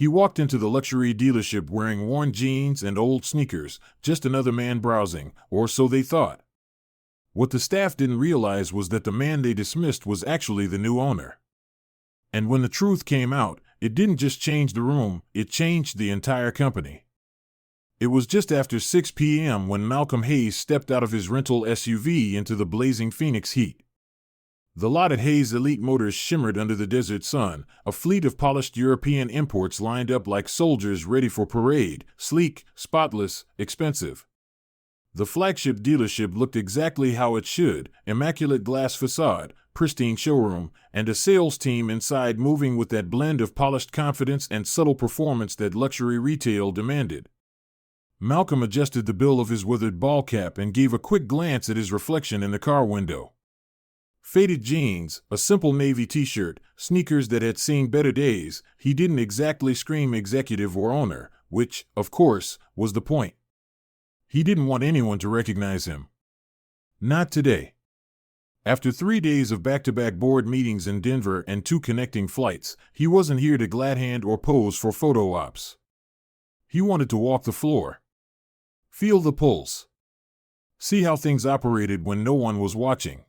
He walked into the luxury dealership wearing worn jeans and old sneakers, just another man browsing, or so they thought. What the staff didn't realize was that the man they dismissed was actually the new owner. And when the truth came out, it didn't just change the room, it changed the entire company. It was just after 6 p.m. when Malcolm Hayes stepped out of his rental SUV into the blazing Phoenix heat. The lot at Hayes Elite Motors shimmered under the desert sun, a fleet of polished European imports lined up like soldiers ready for parade, sleek, spotless, expensive. The flagship dealership looked exactly how it should, immaculate glass facade, pristine showroom, and a sales team inside moving with that blend of polished confidence and subtle performance that luxury retail demanded. Malcolm adjusted the bill of his withered ball cap and gave a quick glance at his reflection in the car window. Faded jeans, a simple navy t-shirt, sneakers that had seen better days, he didn't exactly scream executive or owner, which, of course, was the point. He didn't want anyone to recognize him. Not today. After 3 days of back-to-back board meetings in Denver and 2 connecting flights, he wasn't here to glad-hand or pose for photo ops. He wanted to walk the floor. Feel the pulse. See how things operated when no one was watching.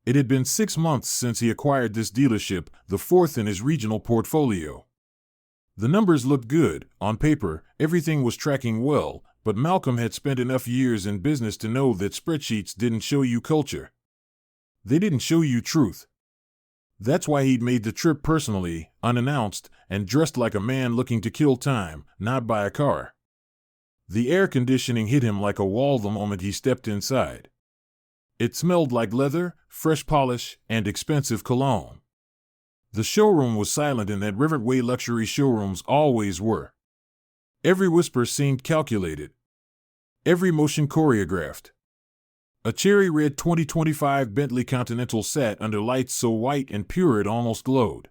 It had been 6 months since he acquired this dealership, the 4th in his regional portfolio. The numbers looked good. On paper, everything was tracking well, but Malcolm had spent enough years in business to know that spreadsheets didn't show you culture. They didn't show you truth. That's why he'd made the trip personally, unannounced, and dressed like a man looking to kill time, not buy a car. The air conditioning hit him like a wall the moment he stepped inside. It smelled like leather, fresh polish, and expensive cologne. The showroom was silent in that Riverway luxury showrooms always were. Every whisper seemed calculated. Every motion choreographed. A cherry red 2025 Bentley Continental sat under lights so white and pure it almost glowed.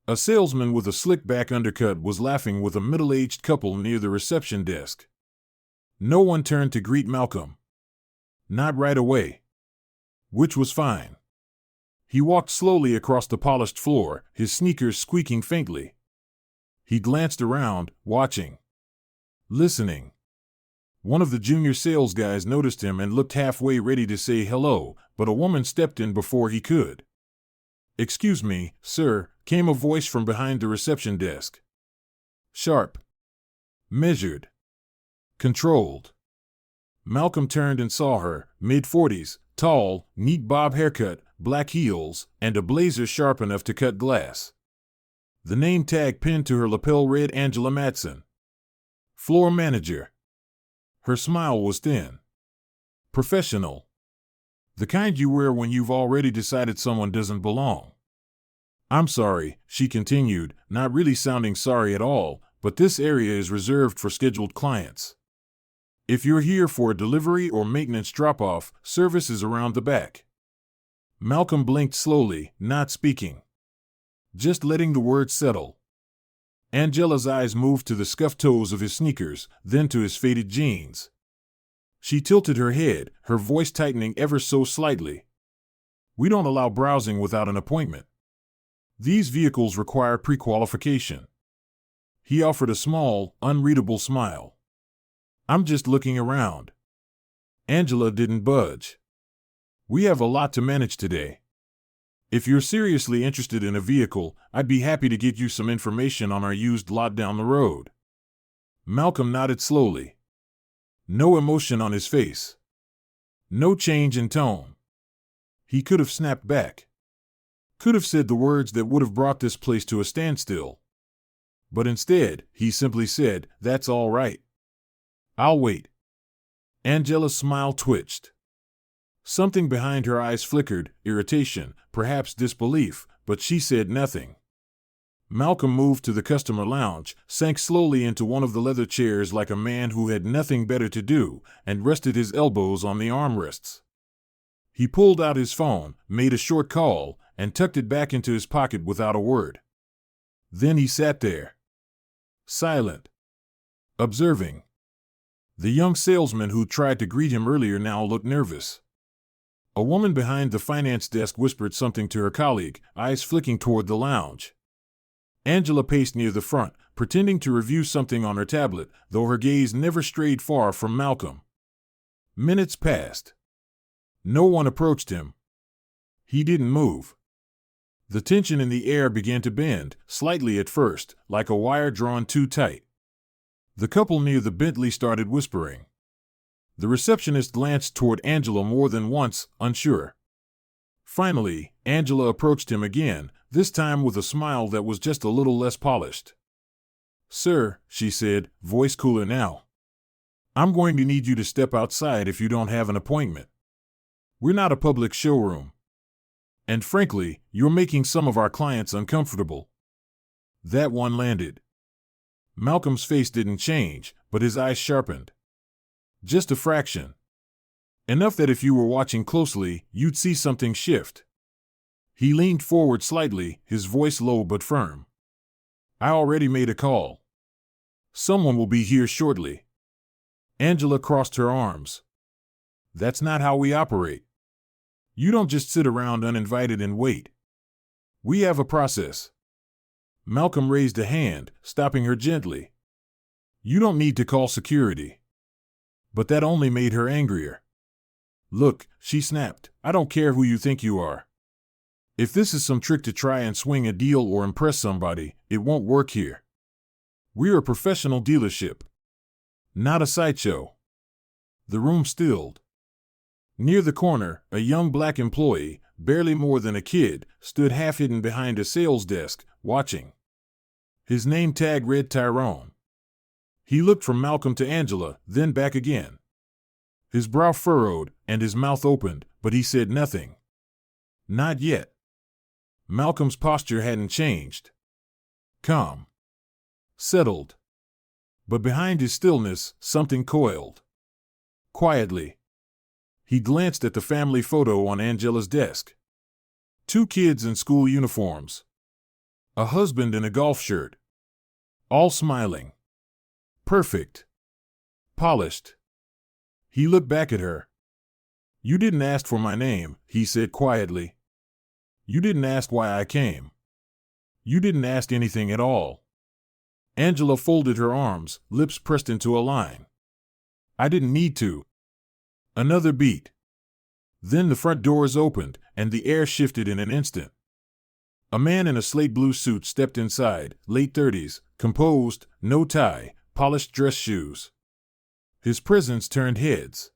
A salesman with a slick-back undercut was laughing with a middle-aged couple near the reception desk. No one turned to greet Malcolm. Not right away. Which was fine. He walked slowly across the polished floor, his sneakers squeaking faintly. He glanced around, watching. Listening. One of the junior sales guys noticed him and looked halfway ready to say hello, but a woman stepped in before he could. "Excuse me, sir," came a voice from behind the reception desk. Sharp. Measured. Controlled. Malcolm turned and saw her, mid-40s, tall, neat bob haircut, black heels, and a blazer sharp enough to cut glass. The name tag pinned to her lapel read Angela Matson. Floor manager. Her smile was thin. Professional. The kind you wear when you've already decided someone doesn't belong. "I'm sorry," she continued, not really sounding sorry at all, "but this area is reserved for scheduled clients. If you're here for a delivery or maintenance drop-off, service is around the back." Malcolm blinked slowly, not speaking. Just letting the words settle. Angela's eyes moved to the scuffed toes of his sneakers, then to his faded jeans. She tilted her head, her voice tightening ever so slightly. "We don't allow browsing without an appointment. These vehicles require pre-qualification." He offered a small, unreadable smile. "I'm just looking around." Angela didn't budge. "We have a lot to manage today. If you're seriously interested in a vehicle, I'd be happy to get you some information on our used lot down the road." Malcolm nodded slowly. No emotion on his face. No change in tone. He could have snapped back. Could have said the words that would have brought this place to a standstill. But instead, he simply said, "That's all right. I'll wait." Angela's smile twitched. Something behind her eyes flickered, irritation, perhaps disbelief, but she said nothing. Malcolm moved to the customer lounge, sank slowly into one of the leather chairs like a man who had nothing better to do, and rested his elbows on the armrests. He pulled out his phone, made a short call, and tucked it back into his pocket without a word. Then he sat there. Silent. Observing. The young salesman who tried to greet him earlier now looked nervous. A woman behind the finance desk whispered something to her colleague, eyes flicking toward the lounge. Angela paced near the front, pretending to review something on her tablet, though her gaze never strayed far from Malcolm. Minutes passed. No one approached him. He didn't move. The tension in the air began to bend, slightly at first, like a wire drawn too tight. The couple near the Bentley started whispering. The receptionist glanced toward Angela more than once, unsure. Finally, Angela approached him again, this time with a smile that was just a little less polished. "Sir," she said, voice cooler now, "I'm going to need you to step outside if you don't have an appointment. We're not a public showroom. And frankly, you're making some of our clients uncomfortable." That one landed. Malcolm's face didn't change, but his eyes sharpened. Just a fraction. Enough that if you were watching closely, you'd see something shift. He leaned forward slightly, his voice low but firm. "I already made a call. Someone will be here shortly." Angela crossed her arms. "That's not how we operate. You don't just sit around uninvited and wait. We have a process." Malcolm raised a hand, stopping her gently. "You don't need to call security." But that only made her angrier. "Look," she snapped, "I don't care who you think you are. If this is some trick to try and swing a deal or impress somebody, it won't work here. We're a professional dealership, not a sideshow." The room stilled. Near the corner, a young black employee, barely more than a kid, stood half-hidden behind a sales desk, watching. His name tag read Tyrone. He looked from Malcolm to Angela, then back again. His brow furrowed, and his mouth opened, but he said nothing. Not yet. Malcolm's posture hadn't changed. Calm. Settled. But behind his stillness, something coiled. Quietly. He glanced at the family photo on Angela's desk. 2 kids in school uniforms. A husband in a golf shirt. All smiling. Perfect. Polished. He looked back at her. "You didn't ask for my name," he said quietly. "You didn't ask why I came. You didn't ask anything at all." Angela folded her arms, lips pressed into a line. "I didn't need to." Another beat. Then the front doors opened, and the air shifted in an instant. A man in a slate blue suit stepped inside, late 30s, composed, no tie, polished dress shoes. His presence turned heads.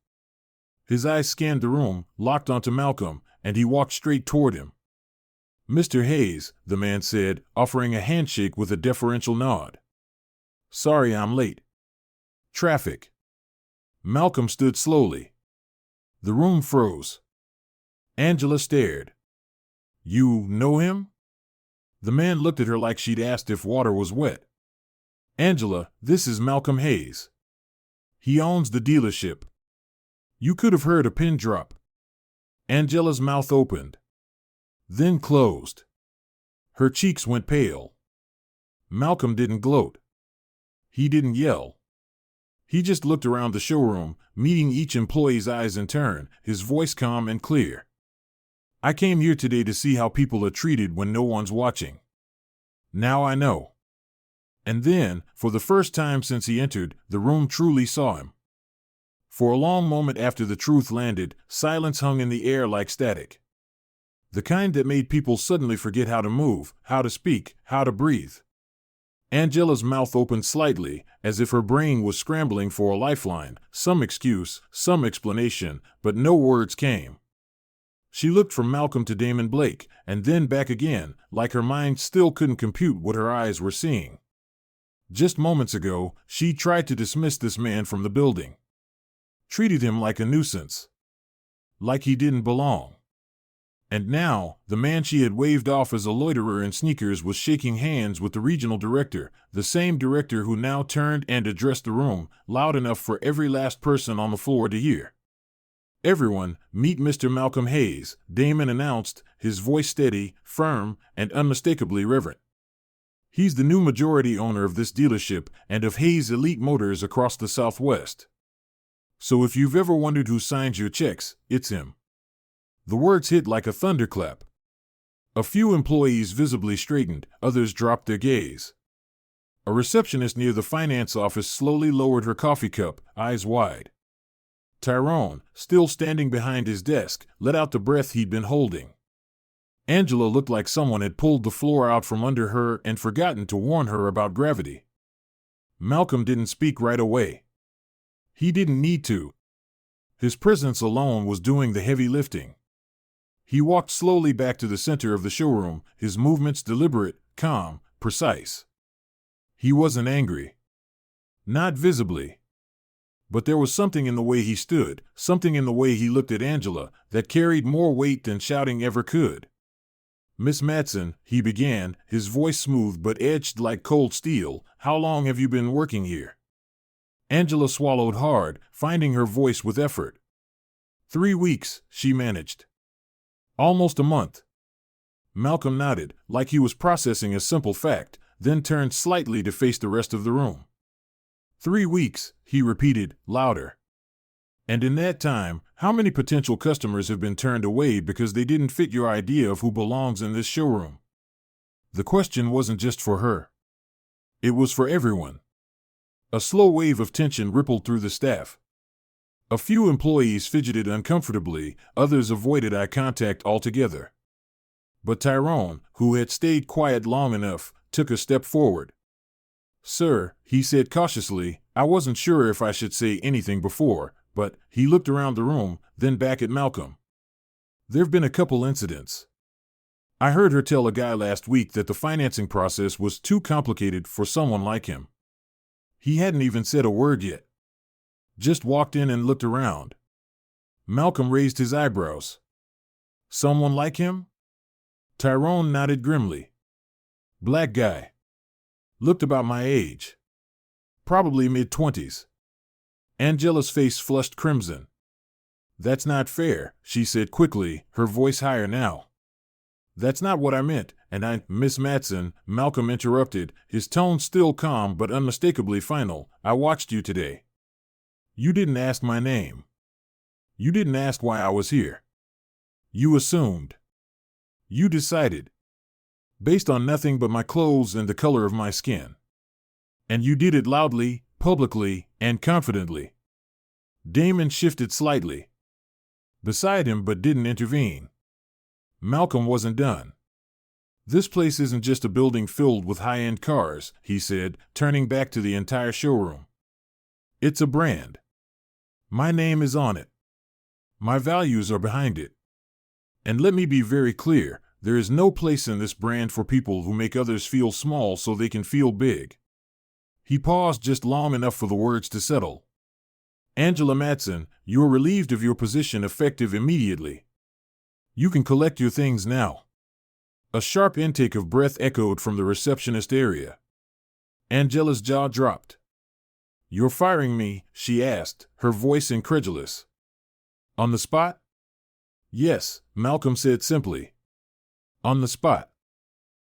His eyes scanned the room, locked onto Malcolm, and he walked straight toward him. "Mr. Hayes," the man said, offering a handshake with a deferential nod. "Sorry I'm late. Traffic." Malcolm stood slowly. The room froze. Angela stared. "You know him?" The man looked at her like she'd asked if water was wet. "Angela, this is Malcolm Hayes. He owns the dealership." You could have heard a pin drop. Angela's mouth opened. Then closed. Her cheeks went pale. Malcolm didn't gloat. He didn't yell. He just looked around the showroom, meeting each employee's eyes in turn, his voice calm and clear. "I came here today to see how people are treated when no one's watching. Now I know." And then, for the first time since he entered, the room truly saw him. For a long moment after the truth landed, silence hung in the air like static. The kind that made people suddenly forget how to move, how to speak, how to breathe. Angela's mouth opened slightly, as if her brain was scrambling for a lifeline, some excuse, some explanation, but no words came. She looked from Malcolm to Damon Blake, and then back again, like her mind still couldn't compute what her eyes were seeing. Just moments ago, she tried to dismiss this man from the building. Treated him like a nuisance. Like he didn't belong. And now, the man she had waved off as a loiterer in sneakers was shaking hands with the regional director, the same director who now turned and addressed the room, loud enough for every last person on the floor to hear. "Everyone, meet Mr. Malcolm Hayes," Damon announced, his voice steady, firm, and unmistakably reverent. "He's the new majority owner of this dealership and of Hayes Elite Motors across the Southwest. So if you've ever wondered who signs your checks, it's him." The words hit like a thunderclap. A few employees visibly straightened, others dropped their gaze. A receptionist near the finance office slowly lowered her coffee cup, eyes wide. Tyrone, still standing behind his desk, let out the breath he'd been holding. Angela looked like someone had pulled the floor out from under her and forgotten to warn her about gravity. Malcolm didn't speak right away. He didn't need to. His presence alone was doing the heavy lifting. He walked slowly back to the center of the showroom, his movements deliberate, calm, precise. He wasn't angry. Not visibly. But there was something in the way he stood, something in the way he looked at Angela, that carried more weight than shouting ever could. "Miss Matson," he began, his voice smooth but edged like cold steel, "how long have you been working here?" Angela swallowed hard, finding her voice with effort. 3 weeks, she managed. Almost a month. Malcolm nodded, like he was processing a simple fact, then turned slightly to face the rest of the room. 3 weeks, he repeated, louder. And in that time, how many potential customers have been turned away because they didn't fit your idea of who belongs in this showroom? The question wasn't just for her. It was for everyone. A slow wave of tension rippled through the staff. A few employees fidgeted uncomfortably, others avoided eye contact altogether. But Tyrone, who had stayed quiet long enough, took a step forward. "Sir," he said cautiously, "I wasn't sure if I should say anything before, but," he looked around the room, then back at Malcolm. "There've been a couple incidents. I heard her tell a guy last week that the financing process was too complicated for someone like him. He hadn't even said a word yet. Just walked in and looked around." Malcolm raised his eyebrows. "Someone like him?" Tyrone nodded grimly. "Black guy. Looked about my age. Probably mid-20s. Angela's face flushed crimson. "That's not fair," she said quickly, her voice higher now. "That's not what I meant, and Miss Matson," Malcolm interrupted, his tone still calm but unmistakably final, "I watched you today. You didn't ask my name. You didn't ask why I was here. You assumed. You decided. Based on nothing but my clothes and the color of my skin. And you did it loudly, publicly, and confidently." Damon shifted slightly beside him but didn't intervene. Malcolm wasn't done. "This place isn't just a building filled with high-end cars," he said, turning back to the entire showroom. "It's a brand. My name is on it. My values are behind it. And let me be very clear, there is no place in this brand for people who make others feel small so they can feel big." He paused just long enough for the words to settle. "Angela Matson, you are relieved of your position effective immediately. You can collect your things now." A sharp intake of breath echoed from the receptionist area. Angela's jaw dropped. "You're firing me?" she asked, her voice incredulous. "On the spot?" "Yes," Malcolm said simply. "On the spot."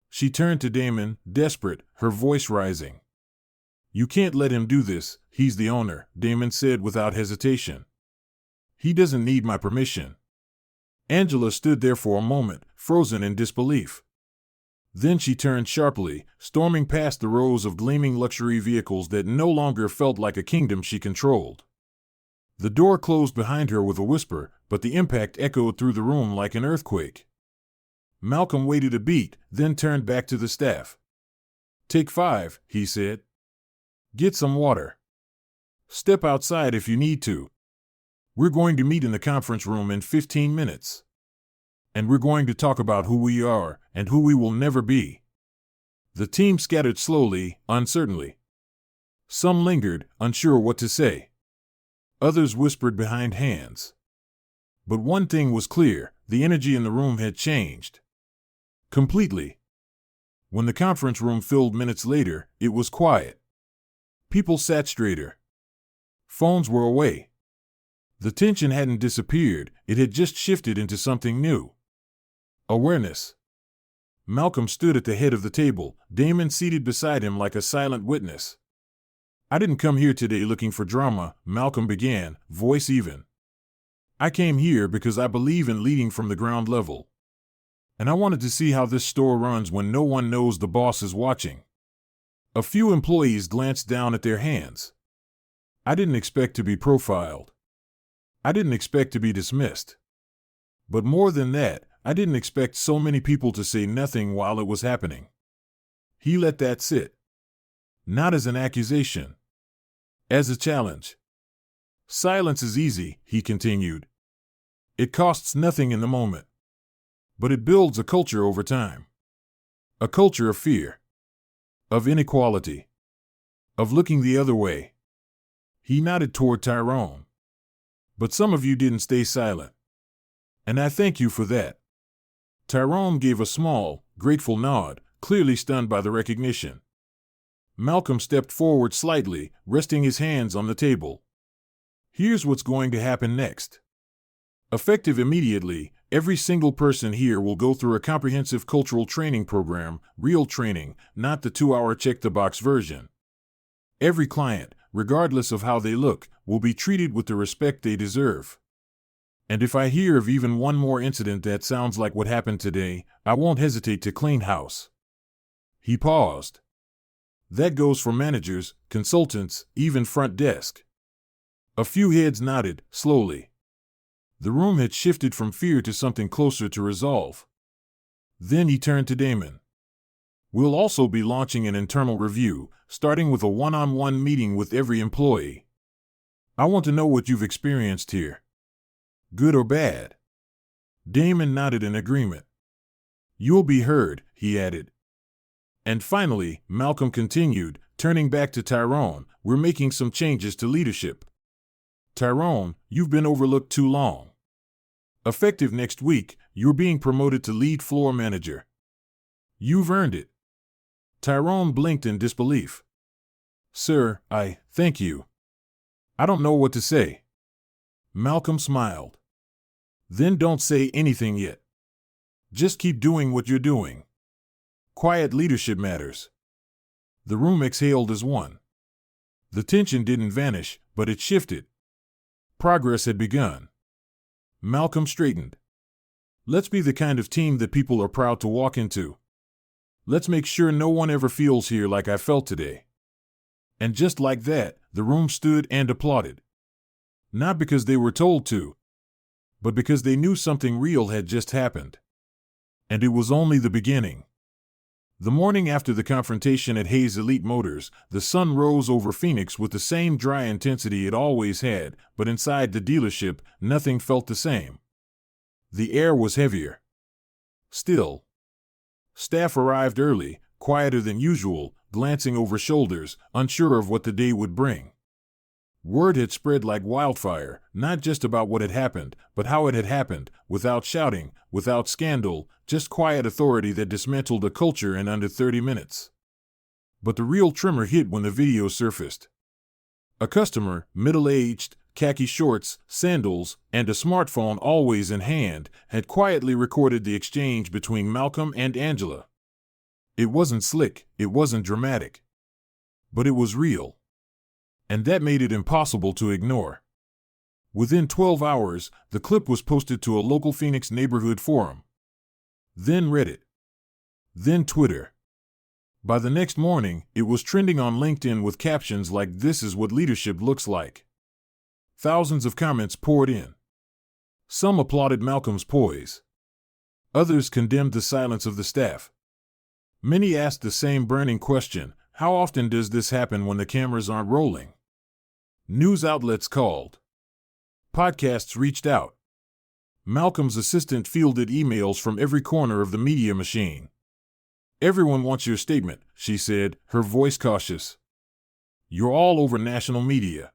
She turned to Damon, desperate, her voice rising. "You can't let him do this, he's the owner," Damon said without hesitation. "He doesn't need my permission." Angela stood there for a moment, frozen in disbelief. Then she turned sharply, storming past the rows of gleaming luxury vehicles that no longer felt like a kingdom she controlled. The door closed behind her with a whisper, but the impact echoed through the room like an earthquake. Malcolm waited a beat, then turned back to the staff. "Take 5, he said. "Get some water. Step outside if you need to. We're going to meet in the conference room in 15 minutes. And we're going to talk about who we are and who we will never be." The team scattered slowly, uncertainly. Some lingered, unsure what to say. Others whispered behind hands. But one thing was clear, the energy in the room had changed. Completely. When the conference room filled minutes later, it was quiet. People sat straighter. Phones were away. The tension hadn't disappeared, it had just shifted into something new. Awareness. Malcolm stood at the head of the table, Damon seated beside him like a silent witness. "I didn't come here today looking for drama," Malcolm began, voice even. "I came here because I believe in leading from the ground level. And I wanted to see how this store runs when no one knows the boss is watching. A few employees glanced down at their hands. I didn't expect to be profiled. I didn't expect to be dismissed. But more than that, I didn't expect so many people to say nothing while it was happening. He let that sit. Not as an accusation. As a challenge. Silence is easy, he continued. It costs nothing in the moment. But it builds a culture over time. A culture of fear. Of inequality. Of looking the other way. He nodded toward Tyrone. But some of you didn't stay silent. And I thank you for that. Tyrone gave a small, grateful nod, clearly stunned by the recognition. Malcolm stepped forward slightly, resting his hands on the table. Here's what's going to happen next. Effective immediately, every single person here will go through a comprehensive cultural training program, real training, not the 2-hour check-the-box version. Every client, regardless of how they look, will be treated with the respect they deserve. And if I hear of even one more incident that sounds like what happened today, I won't hesitate to clean house. He paused. That goes for managers, consultants, even front desk. A few heads nodded, slowly. The room had shifted from fear to something closer to resolve. Then he turned to Damon. We'll also be launching an internal review, starting with a one-on-one meeting with every employee. I want to know what you've experienced here. Good or bad? Damon nodded in agreement. You'll be heard, he added. And finally, Malcolm continued, turning back to Tyrone, we're making some changes to leadership. Tyrone, you've been overlooked too long. Effective next week, you're being promoted to lead floor manager. You've earned it. Tyrone blinked in disbelief. Sir, thank you. I don't know what to say. Malcolm smiled. Then don't say anything yet. Just keep doing what you're doing. Quiet leadership matters. The room exhaled as one. The tension didn't vanish, but it shifted. Progress had begun. Malcolm straightened. Let's be the kind of team that people are proud to walk into. Let's make sure no one ever feels here like I felt today. And just like that, the room stood and applauded. Not because they were told to, but because they knew something real had just happened. And it was only the beginning. The morning after the confrontation at Hayes Elite Motors, the sun rose over Phoenix with the same dry intensity it always had, but inside the dealership, nothing felt the same. The air was heavier. Still. Staff arrived early, quieter than usual, glancing over shoulders, unsure of what the day would bring. Word had spread like wildfire, not just about what had happened, but how it had happened, without shouting, without scandal, just quiet authority that dismantled a culture in under 30 minutes. But the real tremor hit when the video surfaced. A customer, middle-aged, khaki shorts, sandals, and a smartphone always in hand, had quietly recorded the exchange between Malcolm and Angela. It wasn't slick, it wasn't dramatic. But it was real. And that made it impossible to ignore. Within 12 hours, the clip was posted to a local Phoenix neighborhood forum. Then Reddit. Then Twitter. By the next morning, it was trending on LinkedIn with captions like "This is what leadership looks like." Thousands of comments poured in. Some applauded Malcolm's poise. Others condemned the silence of the staff. Many asked the same burning question: how often does this happen when the cameras aren't rolling? News outlets called. Podcasts reached out. Malcolm's assistant fielded emails from every corner of the media machine. Everyone wants your statement, she said, her voice cautious. You're all over national media.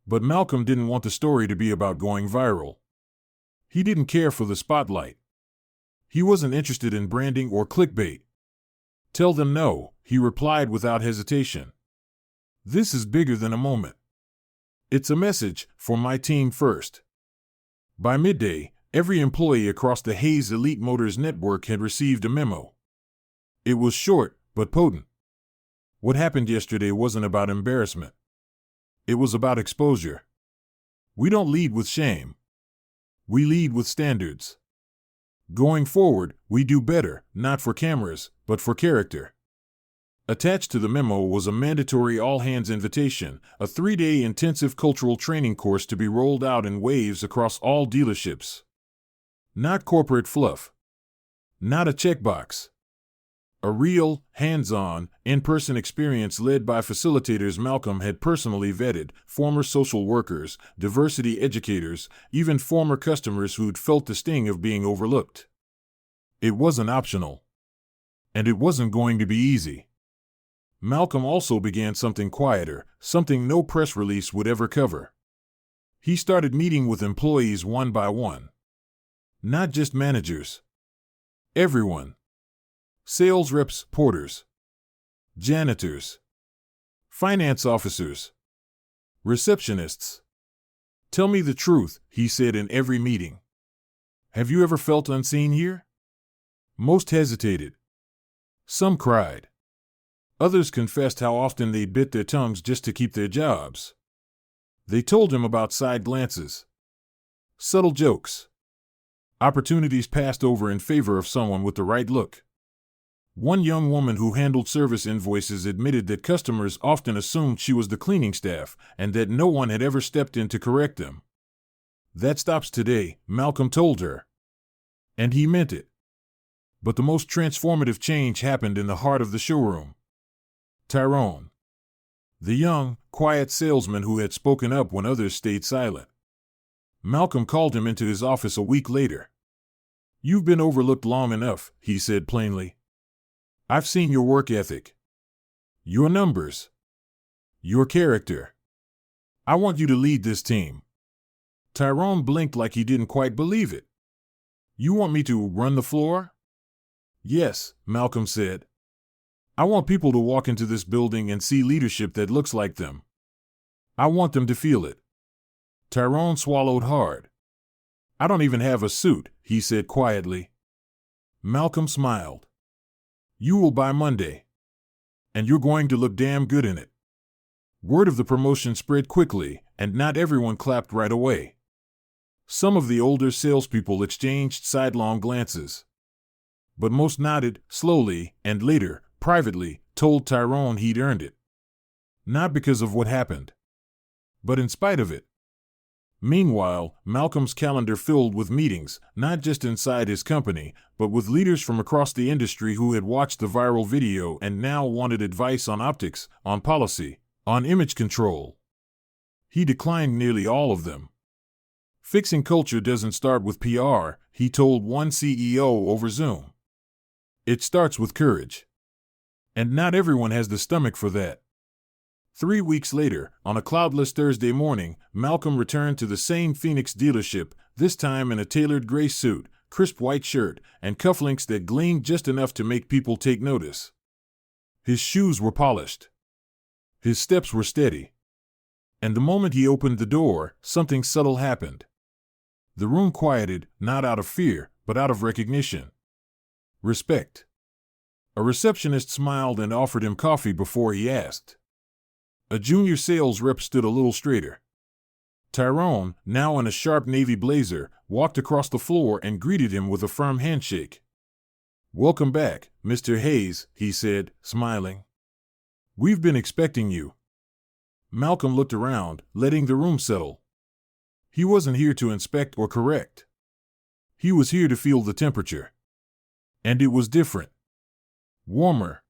But Malcolm didn't want the story to be about going viral. He didn't care for the spotlight. He wasn't interested in branding or clickbait. Tell them no, he replied without hesitation. This is bigger than a moment. It's a message for my team first. By midday, every employee across the Hayes Elite Motors network had received a memo. It was short, but potent. What happened yesterday wasn't about embarrassment. It was about exposure. We don't lead with shame. We lead with standards. Going forward, we do better, not for cameras, but for character. Attached to the memo was a mandatory all-hands invitation, a 3-day intensive cultural training course to be rolled out in waves across all dealerships. Not corporate fluff. Not a checkbox. A real, hands-on, in-person experience led by facilitators Malcolm had personally vetted, former social workers, diversity educators, even former customers who'd felt the sting of being overlooked. It wasn't optional. And it wasn't going to be easy. Malcolm also began something quieter, something no press release would ever cover. He started meeting with employees one by one. Not just managers. Everyone. Sales reps, porters, janitors, finance officers, receptionists. Tell me the truth, he said in every meeting. Have you ever felt unseen here? Most hesitated. Some cried. Others confessed how often they bit their tongues just to keep their jobs. They told him about side glances, subtle jokes, opportunities passed over in favor of someone with the right look. One young woman who handled service invoices admitted that customers often assumed she was the cleaning staff and that no one had ever stepped in to correct them. That stops today, Malcolm told her. And he meant it. But the most transformative change happened in the heart of the showroom. Tyrone. The young, quiet salesman who had spoken up when others stayed silent. Malcolm called him into his office a week later. You've been overlooked long enough, he said plainly. I've seen your work ethic, your numbers, your character. I want you to lead this team. Tyrone blinked like he didn't quite believe it. You want me to run the floor? Yes, Malcolm said. I want people to walk into this building and see leadership that looks like them. I want them to feel it. Tyrone swallowed hard. I don't even have a suit, he said quietly. Malcolm smiled. You will by Monday. And you're going to look damn good in it. Word of the promotion spread quickly, and not everyone clapped right away. Some of the older salespeople exchanged sidelong glances. But most nodded, slowly, and later, privately, told Tyrone he'd earned it. Not because of what happened, but in spite of it. Meanwhile, Malcolm's calendar filled with meetings, not just inside his company, but with leaders from across the industry who had watched the viral video and now wanted advice on optics, on policy, on image control. He declined nearly all of them. Fixing culture doesn't start with PR, he told one CEO over Zoom. It starts with courage. And not everyone has the stomach for that. 3 weeks later, on a cloudless Thursday morning, Malcolm returned to the same Phoenix dealership, this time in a tailored gray suit, crisp white shirt, and cufflinks that gleamed just enough to make people take notice. His shoes were polished. His steps were steady. And the moment he opened the door, something subtle happened. The room quieted, not out of fear, but out of recognition. Respect. A receptionist smiled and offered him coffee before he asked. A junior sales rep stood a little straighter. Tyrone, now in a sharp navy blazer, walked across the floor and greeted him with a firm handshake. Welcome back, Mr. Hayes, he said, smiling. We've been expecting you. Malcolm looked around, letting the room settle. He wasn't here to inspect or correct. He was here to feel the temperature. And it was different. Warmer.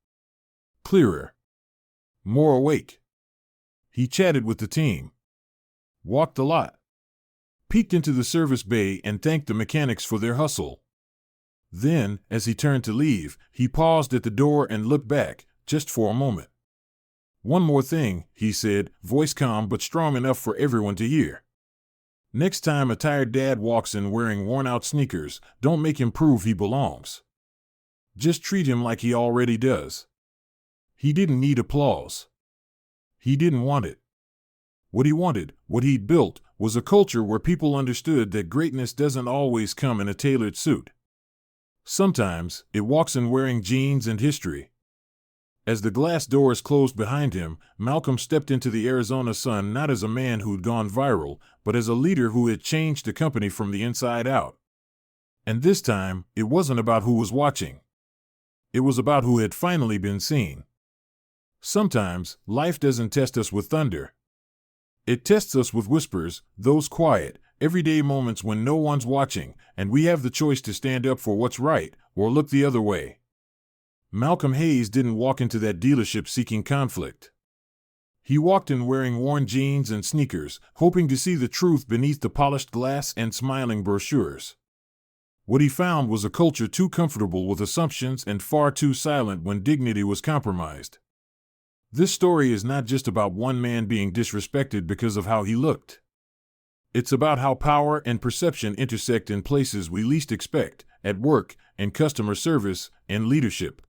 Clearer. More awake. He chatted with the team. Walked a lot. Peeked into the service bay and thanked the mechanics for their hustle. Then, as he turned to leave, he paused at the door and looked back, just for a moment. One more thing, he said, voice calm but strong enough for everyone to hear. Next time a tired dad walks in wearing worn-out sneakers, don't make him prove he belongs. Just treat him like he already does. He didn't need applause. He didn't want it. What he wanted, what he'd built, was a culture where people understood that greatness doesn't always come in a tailored suit. Sometimes, it walks in wearing jeans and history. As the glass doors closed behind him, Malcolm stepped into the Arizona sun not as a man who'd gone viral, but as a leader who had changed the company from the inside out. And this time, it wasn't about who was watching. It was about who had finally been seen. Sometimes, life doesn't test us with thunder. It tests us with whispers, those quiet, everyday moments when no one's watching, and we have the choice to stand up for what's right or look the other way. Malcolm Hayes didn't walk into that dealership seeking conflict. He walked in wearing worn jeans and sneakers, hoping to see the truth beneath the polished glass and smiling brochures. What he found was a culture too comfortable with assumptions and far too silent when dignity was compromised. This story is not just about one man being disrespected because of how he looked. It's about how power and perception intersect in places we least expect, at work, in customer service, and leadership.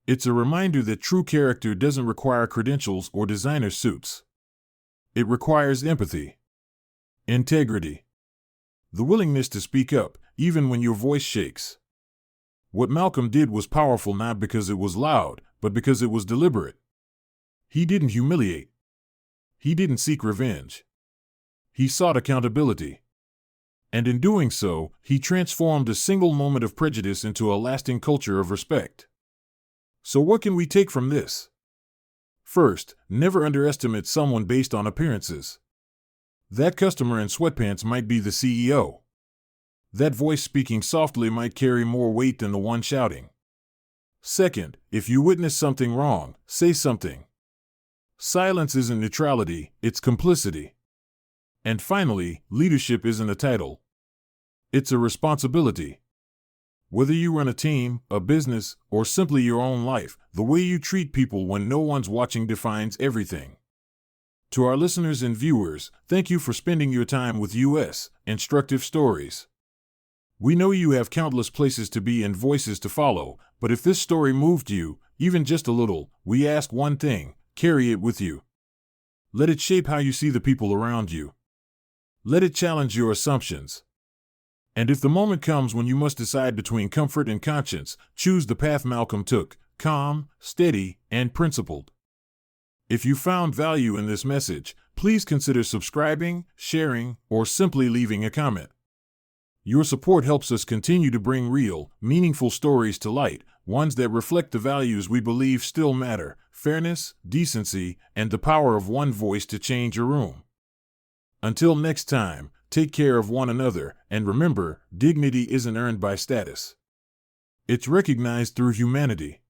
It's a reminder that true character doesn't require credentials or designer suits. It requires empathy, integrity, the willingness to speak up, even when your voice shakes. What Malcolm did was powerful not because it was loud, but because it was deliberate. He didn't humiliate. He didn't seek revenge. He sought accountability. And in doing so, he transformed a single moment of prejudice into a lasting culture of respect. So what can we take from this? First, never underestimate someone based on appearances. That customer in sweatpants might be the CEO. That voice speaking softly might carry more weight than the one shouting. Second, if you witness something wrong, say something. Silence isn't neutrality, it's complicity. And finally, leadership isn't a title. It's a responsibility. Whether you run a team, a business, or simply your own life, the way you treat people when no one's watching defines everything. To our listeners and viewers, thank you for spending your time with US Instructive Stories. We know you have countless places to be and voices to follow, but if this story moved you, even just a little, we ask one thing: carry it with you. Let it shape how you see the people around you. Let it challenge your assumptions. And if the moment comes when you must decide between comfort and conscience, choose the path Malcolm took: calm, steady, and principled. If you found value in this message, please consider subscribing, sharing, or simply leaving a comment. Your support helps us continue to bring real, meaningful stories to light, ones that reflect the values we believe still matter: fairness, decency, and the power of one voice to change a room. Until next time, take care of one another, and remember, dignity isn't earned by status. It's recognized through humanity.